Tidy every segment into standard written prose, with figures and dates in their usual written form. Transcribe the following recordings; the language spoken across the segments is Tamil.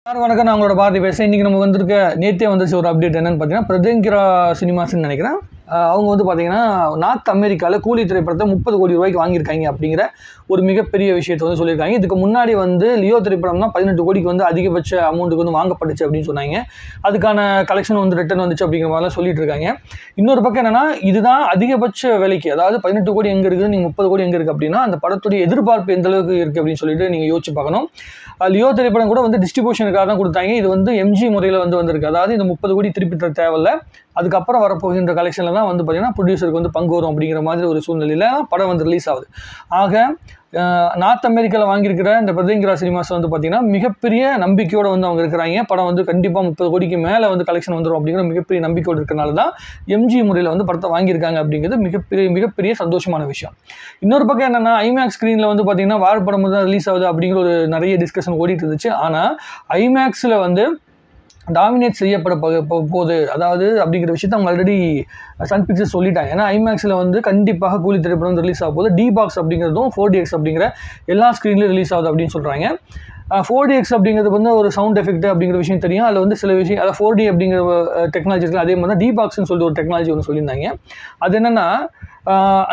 வணக்கம், நான் உங்களோட பாரதி பேசுகிறேன். இன்றைக்கி நம்ம வந்திருக்க நேற்றே வந்துச்சு ஒரு அப்டேட் என்னென்னு பார்த்தீங்கன்னா, பிரதங்கிரா சினிமாஸ்ன்னு நினைக்கிறேன். அவங்க வந்து பார்த்தீங்கன்னா நார்த் அமெரிக்காவில் கூலி திரைப்படத்தை 30 கோடி ரூபாய்க்கு வாங்கியிருக்காங்க அப்படிங்கிற ஒரு மிகப்பெரிய விஷயத்தை வந்து சொல்லியிருக்காங்க. இதுக்கு முன்னாடி வந்து லியோ திரைப்படம் தான் 18 கோடிக்கு வந்து அதிகபட்ச அமௌண்ட்டுக்கு வந்து வாங்கப்பட்டுச்சு அப்படின்னு சொன்னாங்க. அதுக்கான கலெக்ஷன் வந்து ரிட்டர்ன் வந்துச்சு அப்படிங்கிற மாதிரிலாம் சொல்லிட்டு இருக்காங்க. இன்னொரு பக்கம் என்னென்னா, இதுதான் அதிகபட்ச விலைக்கு, அதாவது 18 கோடி எங்கே இருக்குது, நீங்கள் 30 கோடி எங்கே இருக்குது அப்படின்னா அந்த படத்துடைய எதிர்பார்ப்பு எந்த அளவுக்கு இருக்குது அப்படின்னு சொல்லிட்டு நீங்கள் யோசிச்சு பார்க்கணும். லியோ திரைப்படம் கூட வந்து டிஸ்ட்ரிபியூஷனுக்காக தான் கொடுத்தாங்க. இது வந்து எம்ஜி முறையில் வந்து வந்திருக்கு. அதாவது இந்த 30 கோடி திருப்பி தர தேவையில்லை, அதுக்கப்புறம் வரப்போகின்ற கலெக்ஷனில் தான் வந்து பார்த்தீங்கன்னா ப்ரொடியூசருக்கு வந்து பங்கு வரும் அப்படிங்கிற மாதிரி ஒரு சூழ்நிலையில் படம் வந்து ரிலீஸ் ஆகுது. ஆக நார்த் அமெரிக்காவில் வாங்கியிருக்கிற இந்த பிரதங்கிரா சினிமாஸ் வந்து பார்த்திங்கன்னா மிகப்பெரிய நம்பிக்கையோடு வந்து அவங்க இருக்கிறாங்க. படம் வந்து கண்டிப்பாக 30 கோடிக்கு மேலே வந்து கலெக்ஷன் வந்துடும் அப்படிங்கிற மிகப்பெரிய நம்பிக்கையோடு இருக்கிறனால தான் எம்ஜி முறையில் வந்து படத்தை வாங்கியிருக்காங்க அப்படிங்கிறது மிகப்பெரிய சந்தோஷமான விஷயம். இன்னொரு பக்கம் என்னென்னா, ஐமேக்ஸ் ஸ்க்ரீனில் வந்து பார்த்திங்கன்னா வார் படம் தான் ரிலீஸ் ஆகுது அப்படிங்கிற ஒரு நிறைய டிஸ்கஷன் ஓடிட்டு இருந்துச்சு. ஆனால் ஐமேக்ஸில் வந்து டாமினேட் செய்யப்பட போகுது அதாவது அப்படிங்கிற விஷயத்தை அவங்க ஆல்ரெடி சன் பிக்சர்ஸ் சொல்லிட்டாங்க. ஏன்னா ஐமேக்ஸில் வந்து கண்டிப்பாக கூலி திரைப்படம் வந்து ரிலீஸ் ஆக போகுது. டிபாக்ஸ் அப்படிங்கிறதும் 4DX அப்படிங்கிற எல்லா ஸ்க்ரீன்லையும் ரிலீஸ் ஆகுது அப்படின்னு சொல்கிறாங்க. 4DX அப்படிங்கிறது வந்து ஒரு சவுண்ட் எஃபெக்ட் அப்படிங்கிற விஷயம் தெரியும். அதில் வந்து சில விஷயம், அதாவது 4D அப்படிங்கிற டெக்னாலஜி இருக்குது. அதே மாதிரி தான் டிபாக்ஸ்ன்னு சொல்லிட்டு ஒரு டெக்னாலஜி ஒன்று சொல்லியிருந்தாங்க. அது என்னென்னா,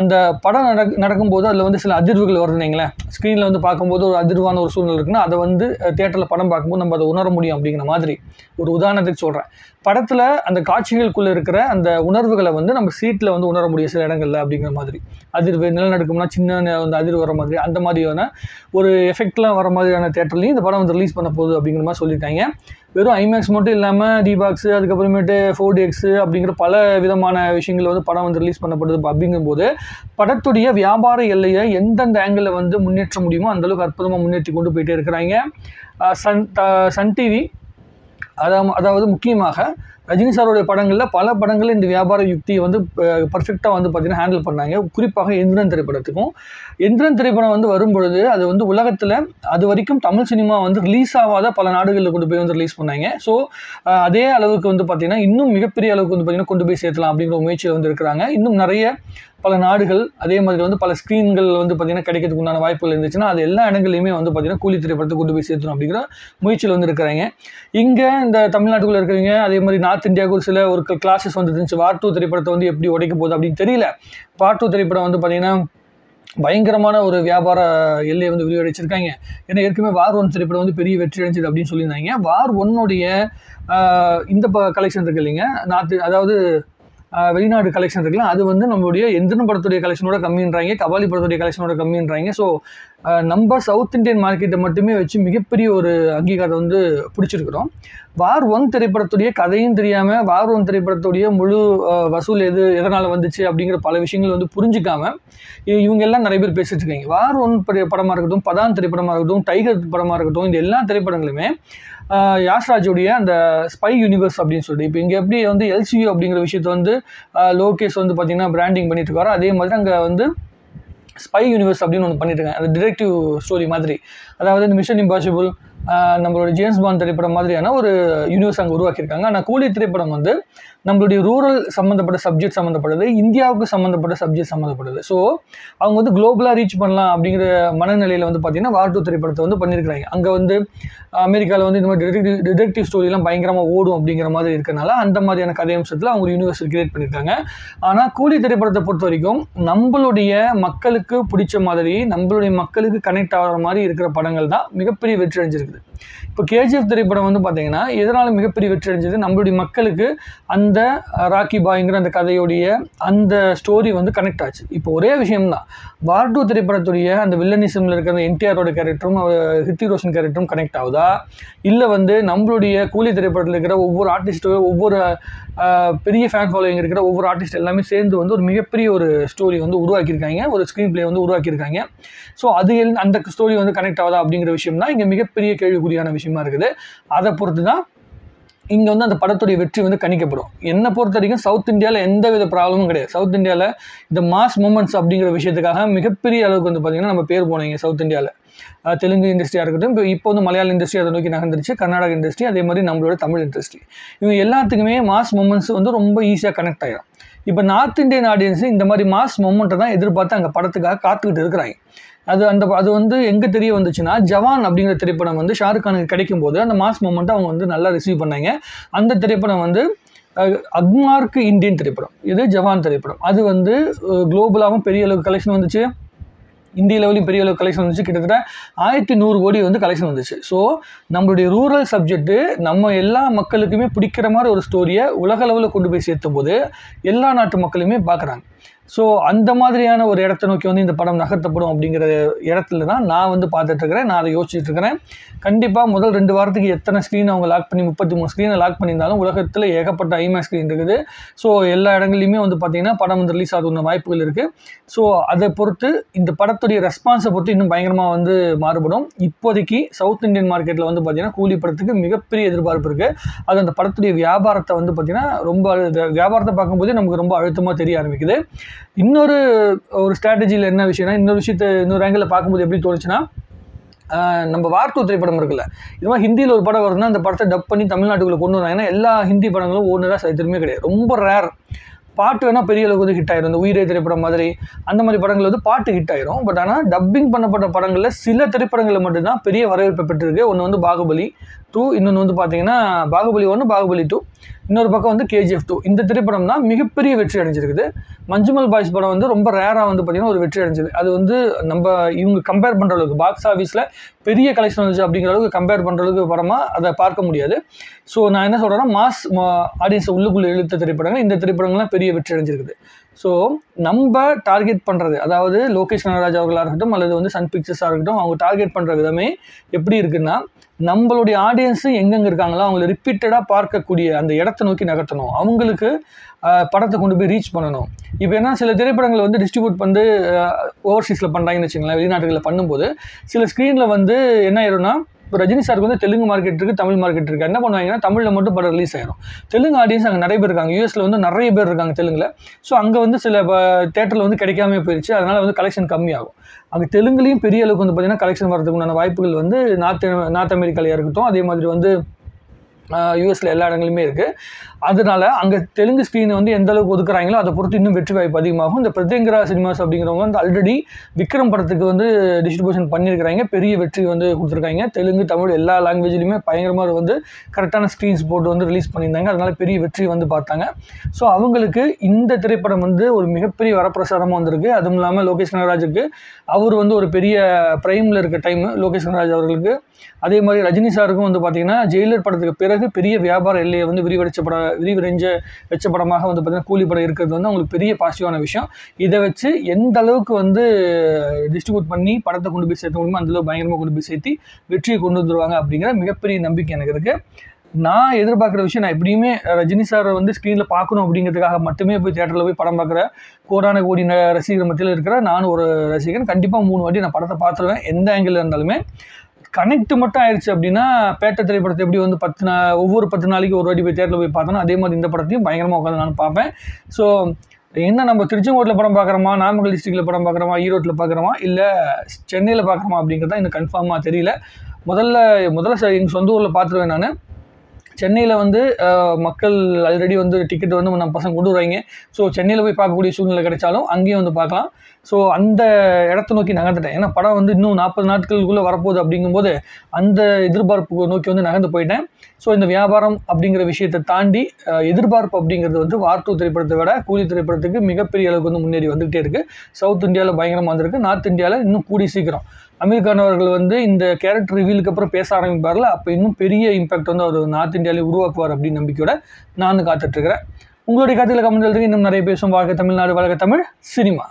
அந்த படம் நடக்கும்போது அதில் வந்து சில அதிர்வுகள் வருதுங்களேன். ஸ்க்ரீனில் வந்து பார்க்கும்போது ஒரு அதிர்வான ஒரு சூழ்நிலை இருக்குன்னா அதை வந்து தியேட்டரில் படம் பார்க்கும்போது நம்ம அதை உணர முடியும் அப்படிங்கிற மாதிரி ஒரு உதாரணத்துக்கு சொல்கிறேன். படத்தில் அந்த காட்சிகளுக்குள்ளே இருக்கிற அந்த உணர்வுகளை வந்து நம்ம சீட்டில் வந்து உணர முடியும் சில இடங்களில் அப்படிங்கிற மாதிரி. அதிர்வு நிலநடுக்கம்னா சின்ன அந்த அதிர்வு வர மாதிரி, அந்த மாதிரியான ஒரு எஃபெக்ட்லாம் வர மாதிரியான தியேட்டர்லையும் இந்த படம் வந்து ரிலீஸ் பண்ண போகுது அப்படிங்கிற மாதிரி சொல்லியிருக்காங்க. வெறும் ஐமேக்ஸ் மட்டும் இல்லாமல் டிபாக்ஸு, அதுக்கப்புறமேட்டு 4DX அப்படிங்கிற பல விதமான விஷயங்கள் வந்து படம் வந்து ரிலீஸ் பண்ணப்படுது. அப்படிங்கும்போது படத்துடைய வியாபார எல்லையை எந்தெந்த ஆங்கிளில் வந்து முன்னேற்ற முடியுமோ அந்தளவுக்கு அற்புதமாக முன்னேற்றி கொண்டு போயிட்டே இருக்கிறாங்க. சன் டிவி அதாவது முக்கியமாக ரஜினி சாரோடைய படங்களில் பல படங்களில் இந்த வியாபார யுக்தியை வந்து பர்ஃபெக்டாக வந்து பார்த்திங்கன்னா ஹேண்டில் பண்ணாங்க. குறிப்பாக எந்திரன் திரைப்படம் வந்து வரும்பொழுது அது வந்து உலகத்தில் அது வரைக்கும் தமிழ் சினிமா வந்து ரிலீஸ் ஆகாத பல நாடுகளில் கொண்டு போய் வந்து ரிலீஸ் பண்ணாங்க. ஸோ அதே அளவுக்கு வந்து பார்த்திங்கன்னா இன்னும் மிகப்பெரிய அளவுக்கு வந்து பார்த்திங்கன்னா கொண்டு போய் சேர்த்தலாம் அப்படிங்கிற முயற்சியில் வந்து இருக்கிறாங்க. இன்னும் நிறைய பல நாடுகள் அதே மாதிரி வந்து பல ஸ்க்ரீன்கள் வந்து பார்த்திங்கன்னா கிடைக்கிறதுக்கு உண்டான வாய்ப்புகள் இருந்துச்சுன்னா அது எல்லா இடங்களையுமே வந்து பார்த்திங்கன்னா கூலி திரைப்படத்தை கொண்டு போய் சேர்த்தணும் அப்படிங்கிற முயற்சியில் வந்து இருக்கிறாங்க. இங்கே இந்த தமிழ்நாட்டுக்குள்ளே இருக்கிறவங்க அதே மாதிரி நார்த் இந்தியாவுக்கு ஒரு கிளாஸஸ் வந்து இருந்துச்சு. வார் 2 திரைப்படத்தை வந்து எப்படி உடைக்க போகுது அப்படின்னு தெரியல. வார் 2 திரைப்படம் வந்து பார்த்திங்கன்னா பயங்கரமான ஒரு வியாபார எல்லையை வந்து விரிவடைச்சிருக்காங்க. ஏன்னா ஏற்கனவே வார் 1 திரைப்படம் வந்து பெரிய வெற்றி அடைஞ்சது அப்படின்னு சொல்லியிருந்தாங்க. வார் 1உடைய இந்த கலெக்ஷன் இருக்கு இல்லைங்க, அதாவது வெளிநாடு கலெக்ஷன் இருக்குல்ல, அது வந்து நம்மளுடைய எந்திரன் படத்துடைய கலெக்ஷனோட கம்மின்றாங்க, கபாலி படத்துடைய கலெக்ஷனோட கம்மின்றாங்க. ஸோ நம்ம சவுத் இந்தியன் மார்க்கெட்டை மட்டுமே வச்சு மிகப்பெரிய ஒரு அங்கீகாரம் வந்து பிடிச்சிருக்கிறோம். வார் 1 திரைப்படத்துடைய கதையும் தெரியாமல் வார் 1 திரைப்படத்துடைய முழு வசூல் எதனால் வந்துச்சு அப்படிங்கிற பல விஷயங்கள் வந்து புரிஞ்சிக்காமல் இவங்க எல்லாம் நிறைய பேர் பேசிட்டு இருக்காங்க. வார் 1 படமாக இருக்கட்டும், பதான் திரைப்படமாக இருக்கட்டும், டைகர் படமாக இருக்கட்டும், இந்த எல்லா திரைப்படங்களுமே யாஷ்ராஜுடைய அந்த ஸ்பை யூனிவர்ஸ் அப்படின்னு சொல்லிட்டு இப்போ இங்கே எப்படி வந்து எல்சியூ அப்படிங்கிற விஷயத்தை வந்து லோகேஷ் வந்து பார்த்திங்கன்னா பிராண்டிங் பண்ணிட்டு இருக்காரோ, அதே மாதிரி அங்கே வந்து ஸ்பை யூனிவர்ஸ் அப்படின்னு ஒன்று பண்ணிட்டு இருக்காங்க. அந்த டிடெக்டிவ் ஸ்டோரி மாதிரி, அதாவது இந்த மிஷன் இம்பாசிபிள், நம்மளோட ஜேம்ஸ் பாண்ட் திரைப்படம் மாதிரியான ஒரு யூனிவர்ஸ் அங்கே உருவாக்கியிருக்காங்க. ஆனால் கூலி திரைப்படம் வந்து நம்மளுடைய ரூரல் சம்மந்தப்பட்ட சப்ஜெக்ட் சம்மந்தப்படுது, இந்தியாவுக்கு சம்மந்தப்பட்ட சப்ஜெக்ட் சம்மந்தப்படுது. ஸோ அவங்க வந்து குளோபலாக ரீச் பண்ணலாம் அப்படிங்கிற மனநிலையில் வந்து பார்த்திங்கன்னா வார் 2 திரைப்படத்தை வந்து பண்ணியிருக்கிறாங்க. அங்கே வந்து அமெரிக்காவில் வந்து இந்த மாதிரி டிடெக்டிவ் ஸ்டோரிலாம் பயங்கரமாக ஓடும் அப்படிங்கிற மாதிரி இருக்கிறனால அந்த மாதிரியான கதையம்சத்தில் அவங்க ஒரு யூனிவர்ஸ் கிரியேட் பண்ணியிருக்காங்க. ஆனால் கூலி திரைப்படத்தை பொறுத்த வரைக்கும் நம்மளுடைய மக்களுக்கு பிடிச்ச மாதிரி, நம்மளுடைய மக்களுக்கு கனெக்ட் ஆகிற மாதிரி இருக்கிற படங்கள் தான் மிகப்பெரிய வெற்றி அடைஞ்சிருக்குது. இப்போ KGF திரைப்படம் வந்து பார்த்திங்கன்னா எதனால் மிகப்பெரிய வெற்றி அடைஞ்சது, நம்மளுடைய மக்களுக்கு அந்த ராக்கி பாய்ங்கிற அந்த கதையுடைய அந்த ஸ்டோரி வந்து கனெக்ட் ஆச்சு. இப்போ ஒரே விஷயம்தான், வார் 2 திரைப்படத்துடைய அந்த வில்லனிசமில் இருக்கிற அந்த என்டிஆரோட கேரக்டரும் ஹிருத்திக் ரோஷன் கேரக்டரும் கனெக்ட் ஆகுதா, இல்லை வந்து நம்மளுடைய கூலி திரைப்படத்தில் இருக்கிற ஒவ்வொரு ஆர்டிஸ்ட்டும் ஒவ்வொரு பெரிய ஃபேன் ஃபாலோவிங் இருக்கிற ஒவ்வொரு ஆர்டிஸ்ட் எல்லாமே சேர்ந்து வந்து ஒரு மிகப்பெரிய ஒரு ஸ்டோரி வந்து உருவாக்கியிருக்காங்க, ஒரு ஸ்க்ரீன் பிளே வந்து உருவாக்கியிருக்காங்க. ஸோ அது அந்த ஸ்டோரி வந்து கனெக்ட் ஆகுதா அப்படிங்கிற விஷயம் தான் இங்கே மிகப்பெரிய கேள்விக்குறியான விஷயமா இருக்குது. அதை பொறுத்து தான் இங்கே வந்து அந்த படத்துடைய வெற்றி வந்து கணிக்கப்படும். என்னை பொறுத்த வரைக்கும் சவுத் இந்தியாவில் எந்த வித ப்ராப்ளமும் கிடையாது. சவுத் இந்தியாவில் இந்த மாஸ் மூமெண்ட்ஸ் அப்படிங்கிற விஷயத்துக்காக மிகப்பெரிய அளவுக்கு வந்து பார்த்திங்கன்னா நம்ம பேர் போனீங்க சவுத் இந்தியாவில். தெலுங்கு இண்டஸ்ட்ரியாக இருக்கட்டும், இப்போ வந்து மலையாள இண்டஸ்ட்ரி அதை நோக்கி நகர்ந்துருச்சு, கர்நாடக இண்டஸ்ட்ரி, அதே மாதிரி நம்மளோட தமிழ் இண்டஸ்ட்ரி, இவங்க எல்லாத்துக்குமே மாஸ் மூமெண்ட்ஸ் வந்து ரொம்ப ஈஸியாக கனெக்ட் ஆகிடும். இப்போ நார்த் இந்தியன் ஆடியன்ஸு இந்த மாதிரி மாஸ் மூமெண்ட்டை தான் எதிர்பார்த்து அங்கே படத்துக்காக காத்துக்கிட்டு இருக்கிறாங்க. அது வந்து எங்கே தெரிய வந்துச்சுன்னா, ஜவான் அப்படிங்கிற திரைப்படம் வந்து ஷாருக் கானுக்கு கிடைக்கும் போது அந்த மாஸ் மூமெண்ட்டை அவங்க வந்து நல்லா ரிசீவ் பண்ணாங்க. அந்த திரைப்படம் வந்து அக்மார்க்கு இந்தியன் திரைப்படம், இது ஜவான் திரைப்படம். அது வந்து குளோபலாகவும் பெரிய அளவுக்கு கலெக்ஷன் வந்துச்சு, இந்திய லெவலையும் பெரிய அளவுக்கு கலெக்ஷன் வந்துச்சு. கிட்டத்தட்ட 1100 கோடி வந்து கலெக்ஷன் வந்துச்சு. ஸோ நம்மளுடைய ரூரல் சப்ஜெக்ட்டு நம்ம எல்லா மக்களுக்குமே பிடிக்கிற மாதிரி ஒரு ஸ்டோரியை உலக அளவில் கொண்டு போய் சேர்த்தும் போது எல்லா நாட்டு மக்களுமே பார்க்குறாங்க. ஸோ அந்த மாதிரியான ஒரு இடத்த நோக்கி வந்து இந்த படம் நகர்த்தப்படும் அப்படிங்கிற இடத்துல தான் நான் வந்து பார்த்துட்ருக்கிறேன். நான் அதை யோசிச்சுட்டு இருக்கிறேன். கண்டிப்பாக முதல் 2 வாரத்துக்கு எத்தனை ஸ்க்ரீன் அவங்க லாக் பண்ணி 33 ஸ்க்ரீனை லாக் பண்ணியிருந்தாலும் உலகத்தில் ஏகப்பட்ட ஐமேக்ஸ் ஸ்க்ரீன் இருக்குது. ஸோ எல்லா இடங்கள்லையுமே வந்து பார்த்திங்கன்னா படம் வந்து ரிலீஸ் ஆகுதுன்னு வாய்ப்புகள் இருக்குது. ஸோ அதை பொறுத்து இந்த படத்துடைய ரெஸ்பான்ஸை பொறுத்து இன்னும் பயங்கரமாக வந்து மாறுபடும். இப்போதைக்கு சவுத் இந்தியன் மார்க்கெட்டில் வந்து பார்த்திங்கன்னா கூலி படத்துக்கு மிகப்பெரிய எதிர்பார்ப்பு இருக்குது. அது அந்த படத்துடைய வியாபாரத்தை வந்து பார்த்திங்கன்னா ரொம்ப வியாபாரத்தை பார்க்கும்போதே நமக்கு ரொம்ப அழுத்தமாக தெரிய ஆரம்பிக்குது. இன்னொரு ஸ்ட்ராட்டஜியில் என்ன விஷயம்னா, இன்னொரு ஆங்கிளில் பார்க்கும்போது எப்படி தோணுச்சுன்னா, நம்ம வார்த்து திரைப்படம் இருக்குல்ல, இது மாதிரி ஹிந்தியில் ஒரு படம் வருதுன்னா அந்த படத்தை டப் பண்ணி தமிழ்நாட்டுக்குள்ளே கொண்டு வந்தாங்க. ஏன்னா எல்லா ஹிந்தி படங்களும் ஒன்று தான் சரித்திரமே கிடையாது, ரொம்ப ரேர். பாட்டு வேணால் பெரிய அளவுக்கு வந்து ஹிட் ஆயிரும். இந்த உயிரே திரைப்படம் மாதிரி அந்த மாதிரி படங்கள் வந்து பாட்டு ஹிட் ஆயிரும். பட் ஆனால் டப்பிங் பண்ணப்பட்ட படங்களில் சில திரைப்படங்களில் மட்டும்தான் பெரிய வரவேற்பை பெற்றிருக்கு. ஒன்று வந்து பாகுபலி 2, இன்னொன்று வந்து பார்த்தீங்கன்னா பாகுபலி 1, பாகுபலி 2, இன்னொரு பக்கம் வந்து KGF 2. இந்த திரைப்படம் தான் மிகப்பெரிய வெற்றி அடைஞ்சிருக்குது. மஞ்சுமல் பாய்ஸ் படம் வந்து ரொம்ப ரேராக வந்து பார்த்திங்கன்னா ஒரு வெற்றி அடைஞ்சது. அது வந்து இவங்க கம்பேர் பண்ணுற அளவுக்கு பாக்ஸ் ஆஃபீஸில் பெரிய கலெக்ஷன் வந்துச்சு அப்படிங்கிற அளவுக்கு கம்பேர் பண்ணுற அளவுக்கு படமாக அதை பார்க்க முடியாது. ஸோ நான் என்ன சொல்கிறேன்னா, மாஸ் ஆடியன்ஸை உள்ளுக்குள்ளே இழுத்த திரைப்படங்கள் இந்த திரைப்படங்கள்லாம் பெரிய வெற்றி அடைஞ்சிருக்குது. ஸோ நம்ம டார்கெட் பண்ணுறது, அதாவது லோகேஷ் கனகராஜ் அவர்களாக இருக்கட்டும் அல்லது வந்து சன் பிக்சர்ஸாக இருக்கட்டும், அவங்க டார்கெட் பண்ணுற விதமே எப்படி இருக்குன்னா, நம்மளுடைய ஆடியன்ஸு எங்கெங்கே இருக்காங்களோ அவங்கள ரிப்பீட்டடாக பார்க்கக்கூடிய அந்த இடத்த நோக்கி நகர்த்தணும். அவங்களுக்கு படத்தை கொண்டு போய் ரீச் பண்ணணும். இப்போ என்ன, சில திரைப்படங்களை வந்து டிஸ்ட்ரிபியூட் வந்து ஓவர்சீஸில் பண்ணுறாங்கன்னு வச்சுங்களேன், வெளிநாடுகளில் பண்ணும்போது சில ஸ்க்ரீனில் வந்து என்ன ஆயிரும்னா, இப்போ ரஜினி சாருக்கு வந்து தெலுங்கு மார்க்கெட் இருக்குது, தமிழ் மார்க்கெட் இருக்குது. என்ன பண்ணுவாங்கன்னா, தமிழில் மட்டும் படம் ரிலீஸ் ஆகிடும். தெலுங்கு ஆடியன்ஸ் அங்கே நிறைய பேர் இருக்காங்க, யூஎஸில் வந்து நிறைய பேர் இருக்காங்க தெலுங்கில். ஸோ அங்கே வந்து சில தேட்டரில் வந்து கிடைக்காம போயிடுச்சு. அதனால் வந்து கலெக்ஷன் கம்மியாகும். அங்கே தெலுங்குலேயும் பெரிய அளவுக்கு வந்து பார்த்திங்கன்னா கலெக்ஷன் வரதுக்கு உண்டான வாய்ப்புகள் வந்து நார்த் அமெரிக்காவில் இருக்கட்டும், அதே மாதிரி வந்து யூஎஸில் எல்லா இடங்களுமே இருக்குது. அதனால் அங்கே தெலுங்கு ஸ்க்ரீனை வந்து எந்த அளவுக்கு ஒதுக்குறாங்களோ அதை பொறுத்து இன்னும் வெற்றி வாய்ப்பு அதிகமாகும். இந்த பிரத்யங்கரா சினிமாஸ் அப்படிங்கிறவங்க வந்து ஆல்ரெடி விக்ரம் படத்துக்கு வந்து டிஸ்ட்ரிபியூஷன் பண்ணியிருக்கிறாங்க, பெரிய வெற்றி வந்து கொடுத்துருக்காங்க. தெலுங்கு, தமிழ் எல்லா லாங்குவேஜ்லையுமே பயங்கரமாக வந்து கரெக்டான ஸ்க்ரீன்ஸ் போட்டு வந்து ரிலீஸ் பண்ணியிருந்தாங்க. அதனால் பெரிய வெற்றி வந்து பார்த்தாங்க. ஸோ அவங்களுக்கு இந்த திரைப்படம் வந்து ஒரு மிகப்பெரிய வரப்பிரசாதமாக வந்திருக்கு. அதுவும் இல்லாமல் லோகேஷ் கனகராஜுக்கு அவர் வந்து ஒரு பெரிய ப்ரைமில் இருக்க டைமு லோகேஷ் கனகராஜ் அவர்களுக்கு. அதே மாதிரி ரஜினி சாருக்கும் வந்து பார்த்திங்கன்னா ஜெயிலர் படத்துக்கு பிறகு பெரிய வியாபார எல்லையை வந்து விரிவடைஞ்ச வச்ச படமாக வந்து பார்த்திங்கன்னா கூலி படம் இருக்கிறது வந்து அவங்களுக்கு பெரிய பாசிட்டிவான விஷயம். இதை வச்சு எந்த அளவுக்கு வந்து டிஸ்ட்ரிபியூட் பண்ணி படத்தை கொண்டு போய் சேர்த்த முடியுமோ அந்தளவுக்கு பயங்கரமாக கொண்டு போய் சேர்த்து வெற்றியை கொண்டு வந்துருவாங்க அப்படிங்கிற மிகப்பெரிய நம்பிக்கை எனக்கு இருக்குது. நான் எதிர்பார்க்குற விஷயம், நான் எப்படியுமே ரஜினி சாரை வந்து ஸ்க்ரீனில் பார்க்கணும் அப்படிங்கிறதுக்காக மட்டுமே போய் தேட்டரில் போய் படம் பார்க்குற கோடான கோடி ரசிகர் மத்தியில் இருக்கிற நானும் ஒரு ரசிகன். கண்டிப்பாக 3 வாட்டி நான் படத்தை பார்த்துருவேன். எந்த ஆங்கிளில் இருந்தாலுமே கனெக்ட் மட்டும் ஆயிடுச்சு அப்படின்னா, பேட்டை திரைப்படத்தை எப்படி வந்து ஒவ்வொரு 10 நாளைக்கு ஒரு வாட்டி போய் தேட்டரில் போய் பார்த்தோன்னா அதே மாதிரி இந்த படத்தையும் பயங்கரமாக உட்காந்து நான் பார்ப்பேன். ஸோ என்ன, நம்ம திருச்செங்கோட்டில் படம் பார்க்குறோமா, நாமக்கல் டிஸ்ட்ரிக்டில் படம் பார்க்குறோமா, ஈரோட்டில் பார்க்குறோமா, இல்லை சென்னையில் பார்க்குறோமா அப்படிங்கிறது தான் எனக்கு கன்ஃபார்மாக தெரியல. முதல்ல எங்கள் சொந்த ஊரில் பார்த்துருவேன் நான். சென்னையில் வந்து மக்கள் ஆல்ரெடி வந்து டிக்கெட் வந்து நம்ம பசங்க கொண்டு வருவாங்க. ஸோ சென்னையில் போய் பார்க்கக்கூடிய சூழ்நிலை கிடைச்சாலும் அங்கேயும் வந்து பார்க்கலாம். ஸோ அந்த இடத்த நோக்கி நகர்ந்துட்டேன். ஏன்னா படம் வந்து இன்னும் 40 நாட்களுக்குள்ளே வரப்போகுது அப்படிங்கும்போது அந்த எதிர்பார்ப்பு நோக்கி வந்து நகர்ந்து போயிட்டேன். ஸோ இந்த வியாபாரம் அப்படிங்கிற விஷயத்தை தாண்டி எதிர்பார்ப்பு அப்படிங்கிறது வந்து வார்த்து திரைப்படத்தை விட கூலி திரைப்படத்துக்கு மிகப்பெரிய அளவுக்கு வந்து முன்னேறி வந்துகிட்டே இருக்குது. சவுத் இந்தியாவில் பயங்கரமாக வந்திருக்கு. நார்த் இந்தியாவில் இன்னும் கூடி சீக்கிரம் அமீர் கான் அவர்கள் வந்து இந்த கேரக்டர் ரிவீலுக்கு அப்புறம் பேச ஆரம்பிப்பார்ல, அப்போ இன்னும் பெரிய இம்பாக்ட் வந்து அவர் நார்த் இந்தியாவிலே உருவாக்குவார் அப்படின்னு நம்பிக்கையோட நான் காத்துட்ருக்கிறேன். உங்களுடைய கருத்துக்களை கமெண்ட் எழுதுங்க. இன்னும் நிறைய பேசும். வாழ்க தமிழ்நாடு, வாழ்க தமிழ் சினிமா.